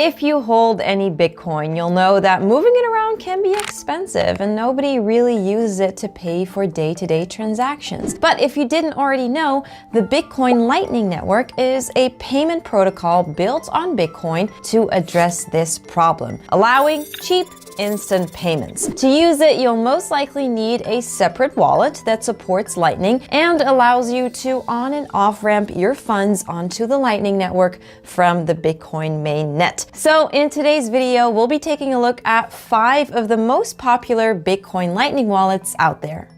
If you hold any Bitcoin, you'll know that moving it around can be expensive and nobody really uses it to pay for day-to-day transactions. But if you didn't already know, the Bitcoin Lightning Network is a payment protocol built on Bitcoin to address this problem, allowing cheap, instant payments. To use it, you'll most likely need a separate wallet that supports Lightning and allows you to on and off ramp your funds onto the Lightning Network from the Bitcoin mainnet. So in today's video, we'll be taking a look at 5 of the most popular Bitcoin Lightning wallets out there.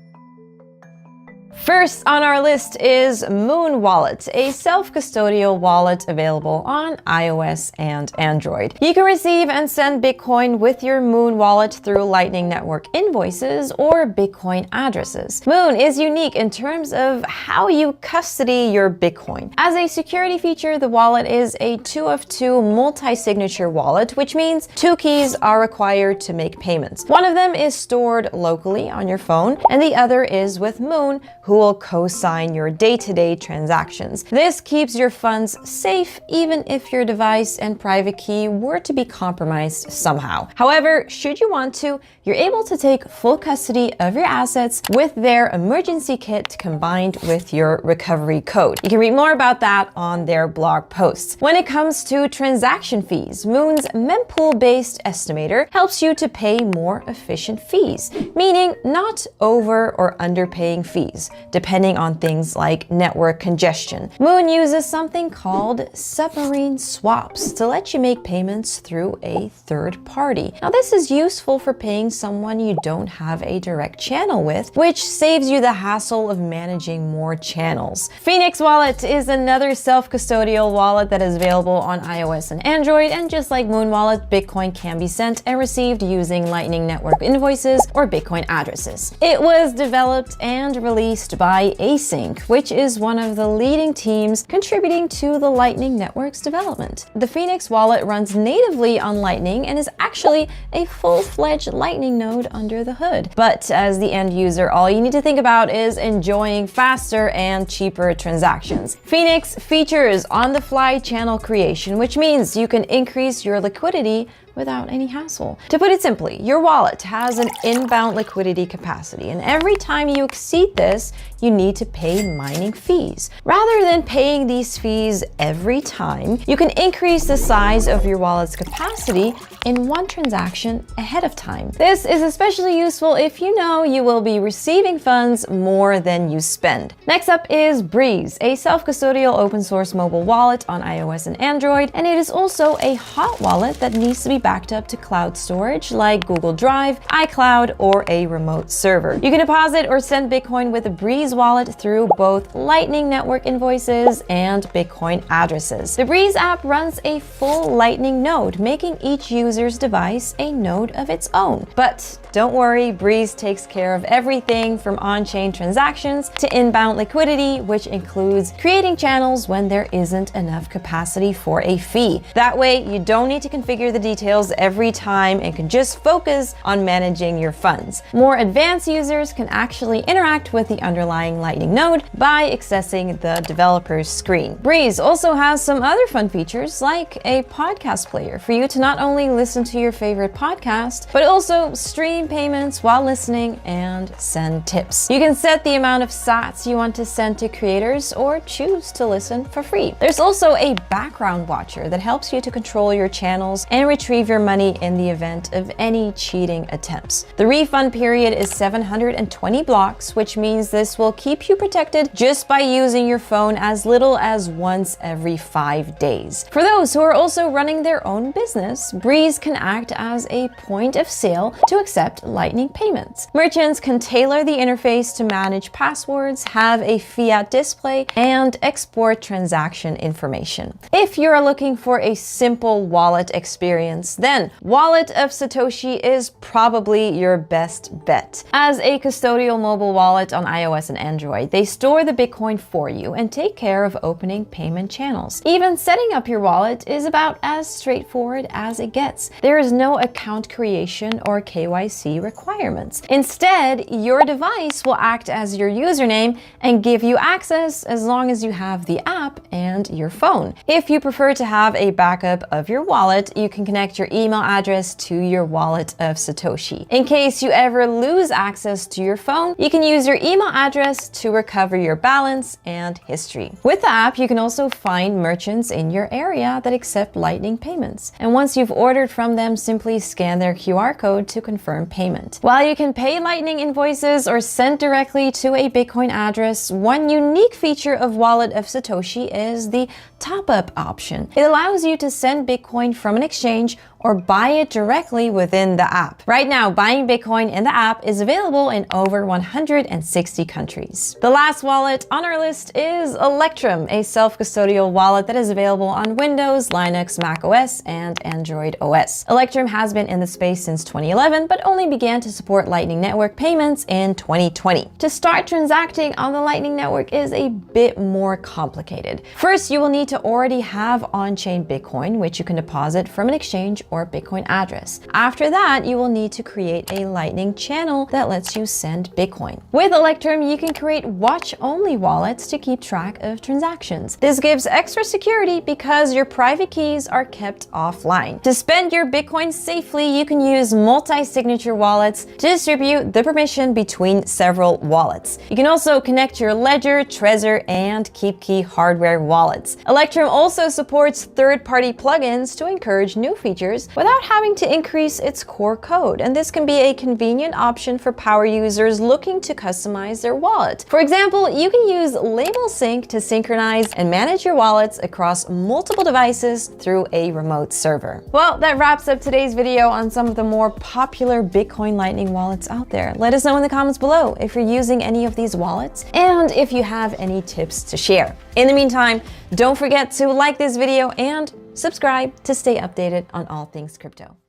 First on our list is Muun Wallet, a self-custodial wallet available on iOS and Android. You can receive and send Bitcoin with your Muun Wallet through Lightning Network invoices or Bitcoin addresses. Muun is unique in terms of how you custody your Bitcoin. As a security feature, the wallet is a 2 of 2 multi-signature wallet, which means 2 keys are required to make payments. One of them is stored locally on your phone, and the other is with Muun, who will co-sign your day-to-day transactions. This keeps your funds safe even if your device and private key were to be compromised somehow. However, should you want to, you're able to take full custody of your assets with their emergency kit combined with your recovery code. You can read more about that on their blog posts. When it comes to transaction fees, Muun's mempool-based estimator helps you to pay more efficient fees, meaning not over or underpaying fees, depending on things like network congestion. Muun uses something called submarine swaps to let you make payments through a third party. Now, this is useful for paying someone you don't have a direct channel with, which saves you the hassle of managing more channels. Phoenix Wallet is another self-custodial wallet that is available on iOS and Android, and just like Muun Wallet, Bitcoin can be sent and received using Lightning Network invoices or Bitcoin addresses. It was developed and released by ACINQ, which is one of the leading teams contributing to the Lightning Network's development. The Phoenix wallet runs natively on Lightning and is actually a full-fledged Lightning node under the hood. But as the end user, all you need to think about is enjoying faster and cheaper transactions. Phoenix features on-the-fly channel creation, which means you can increase your liquidity without any hassle. To put it simply, your wallet has an inbound liquidity capacity, and every time you exceed this, you need to pay mining fees. Rather than paying these fees every time, you can increase the size of your wallet's capacity in one transaction ahead of time. This is especially useful if you know you will be receiving funds more than you spend. Next up is Breez, a self-custodial open source mobile wallet on iOS and Android, and it is also a hot wallet that needs to be backed up to cloud storage like Google Drive, iCloud, or a remote server. You can deposit or send Bitcoin with a Breez wallet through both Lightning Network invoices and Bitcoin addresses. The Breez app runs a full Lightning node, making each user's device a node of its own. But don't worry, Breez takes care of everything from on-chain transactions to inbound liquidity, which includes creating channels when there isn't enough capacity for a fee. That way, you don't need to configure the details every time and can just focus on managing your funds. More advanced users can actually interact with the underlying Lightning node by accessing the developer's screen. Breez also has some other fun features like a podcast player for you to not only listen to your favorite podcast, but also stream payments while listening and send tips. You can set the amount of sats you want to send to creators or choose to listen for free. There's also a background watcher that helps you to control your channels and retrieve your money in the event of any cheating attempts. The refund period is 720 blocks, which means this will keep you protected just by using your phone as little as once every 5 days. For those who are also running their own business, Breez can act as a point of sale to accept Lightning payments. Merchants can tailor the interface to manage passwords, have a fiat display, and export transaction information. If you're looking for a simple wallet experience, address, then Wallet of Satoshi is probably your best bet. As a custodial mobile wallet on iOS and Android, they store the Bitcoin for you and take care of opening payment channels. Even setting up your wallet is about as straightforward as it gets. There is no account creation or KYC requirements. Instead, your device will act as your username and give you access as long as you have the app and your phone. If you prefer to have a backup of your wallet, you can connect your email address to your Wallet of Satoshi. In case you ever lose access to your phone, you can use your email address to recover your balance and history. With the app, you can also find merchants in your area that accept Lightning payments. And once you've ordered from them, simply scan their QR code to confirm payment. While you can pay Lightning invoices or send directly to a Bitcoin address, one unique feature of Wallet of Satoshi is the top-up option. It allows you to send Bitcoin from an exchange or buy it directly within the app. Right now, buying Bitcoin in the app is available in over 160 countries. The last wallet on our list is Electrum, a self-custodial wallet that is available on Windows, Linux, Mac OS, and Android OS. Electrum has been in the space since 2011, but only began to support Lightning Network payments in 2020. To start transacting on the Lightning Network is a bit more complicated. First, you will need to already have on-chain Bitcoin, which you can deposit from an exchange or Bitcoin address. After that, you will need to create a Lightning channel that lets you send Bitcoin. With Electrum, you can create watch-only wallets to keep track of transactions. This gives extra security because your private keys are kept offline. To spend your Bitcoin safely, you can use multi-signature wallets to distribute the permission between several wallets. You can also connect your Ledger, Trezor, and KeepKey hardware wallets. Electrum also supports third-party plugins to encourage new features without having to increase its core code, and this can be a convenient option for power users looking to customize their wallet. For example, you can use Label Sync to synchronize and manage your wallets across multiple devices through a remote server. Well, that wraps up today's video on some of the more popular Bitcoin Lightning wallets out there. Let us know in the comments below if you're using any of these wallets and if you have any tips to share. In the meantime, don't forget to like this video and subscribe to stay updated on all things crypto.